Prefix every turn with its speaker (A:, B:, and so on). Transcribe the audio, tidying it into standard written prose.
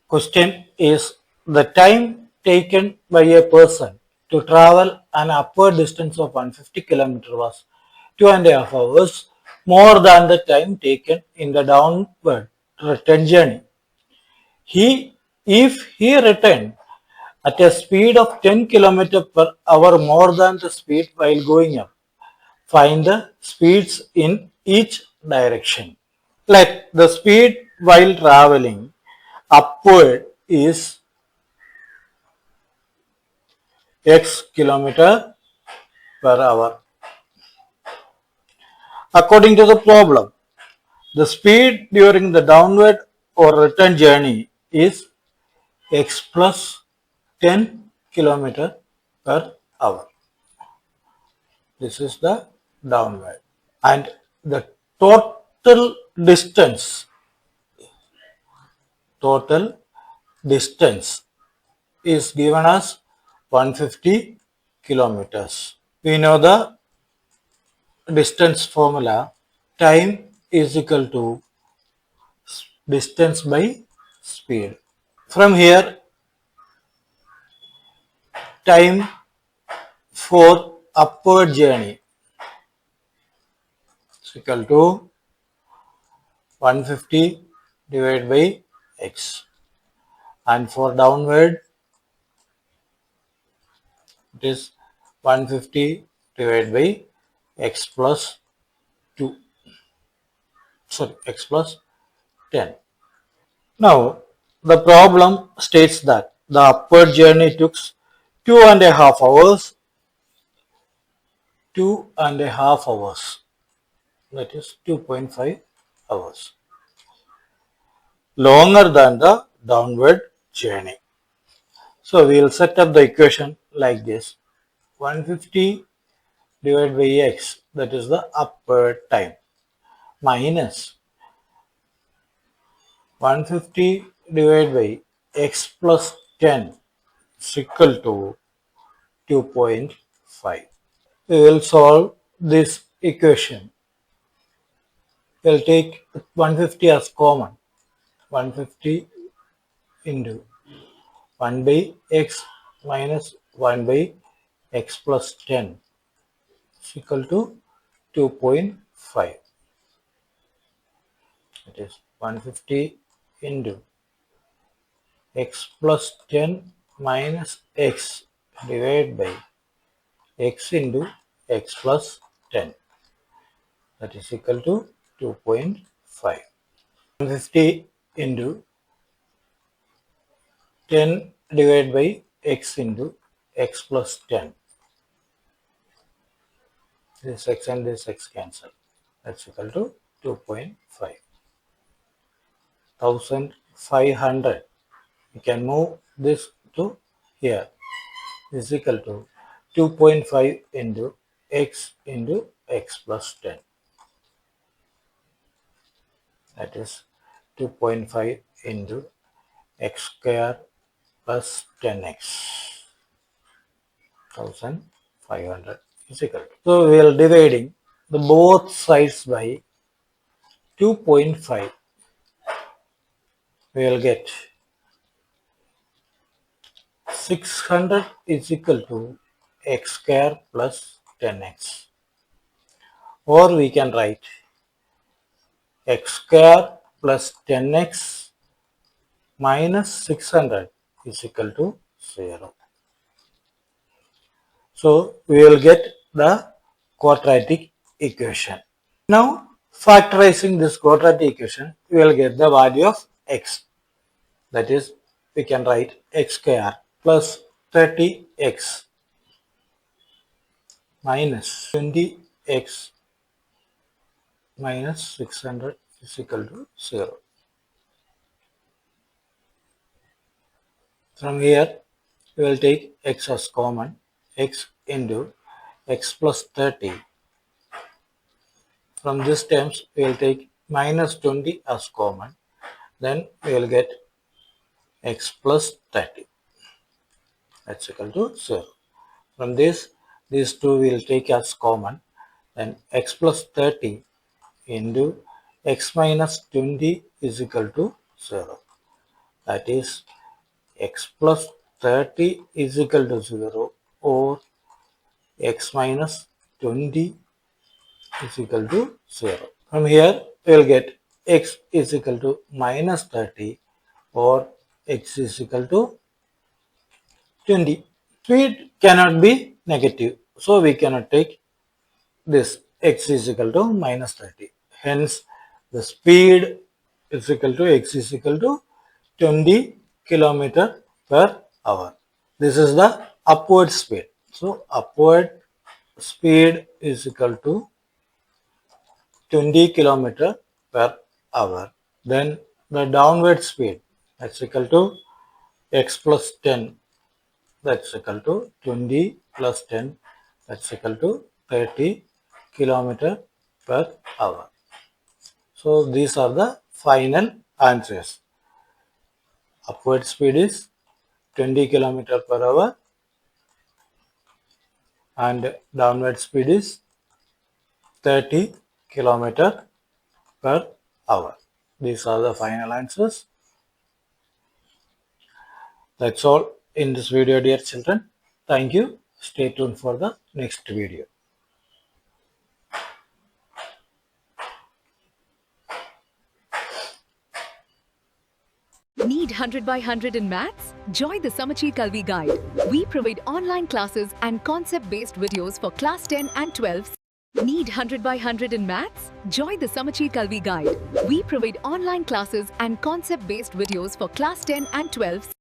A: Question is the time taken by a person to travel an upward distance of 150 km was 2.5 hours more than the time taken in the downward return journey. If he returned at a speed of 10 km per hour more than the speed while going up, find the speeds in each direction. Let the speed while traveling upward is x kilometer per hour. According to the problem, the speed during the downward or return journey is x plus 10 kilometer per hour. This is the downward. And the total distance is given as 150 kilometers. We know the distance formula. Time is equal to distance by speed. From here, time for upward journey is equal to 150 divided by x, and for downward it is 150 divided by x plus 2, x plus 10. Now the problem states that the upward journey took 2.5 hours, that is 2.5 hours, longer than the downward journey. So we will set up the equation like this: 150 divided by x, that is the upward time, minus 150 divided by x plus 10 is equal to 2.5. We will solve this equation. We will take 150 as common. 150 into 1 by x minus 1 by x plus 10 is equal to 2.5. It is 150 into x plus 10 minus x divided by x into x plus 10, that is equal to 2.5. 150 into 10 divided by x into x plus 10. This x and this x cancel. That's equal to 2.5. 1500. We can move this to here. This is equal to 2.5 into x plus 10. That is 2.5 into x square plus 10x. 1500 is equal to. So we are dividing the both sides by 2.5. We will get 600 is equal to x square plus 10x. Or we can write x square plus 10x minus 600 is equal to 0. So we will get the quadratic equation. Now factorizing this quadratic equation, we will get the value of x. That is, we can write x square plus 30x minus 20x minus 600 is equal to 0. From here, we will take x as common, x into x plus 30. From this terms, we will take minus 20 as common. Then we will get x plus 30. That's equal to 0. From this, these two we will take as common. Then x plus 30 into x minus 20 is equal to 0. that is x plus 30 is equal to 0 or x minus 20 is equal to 0. From here we will get x is equal to minus 30 or x is equal to 20. Speed cannot be negative, so we cannot take this x is equal to minus 30. Hence, the speed is equal to x is equal to 20 kilometer per hour. This is the upward speed. So, upward speed is equal to 20 kilometer per hour. Then the downward speed, that's equal to x plus 10, that's equal to 20 plus 10, that's equal to 30 kilometer per hour. So these are the final answers. Upward speed is 20 kilometer per hour and downward speed is 30 kilometer per hour. These are the final answers. That's all in this video, dear children. Thank you. Stay tuned for the next video.
B: Need 100 by 100 in maths? Join the Samacheer Kalvi Guide. We provide online classes and concept-based videos for class 10 and 12. Need 100 by 100 in maths? Join the Samacheer Kalvi Guide. We provide online classes and concept-based videos for class 10 and 12.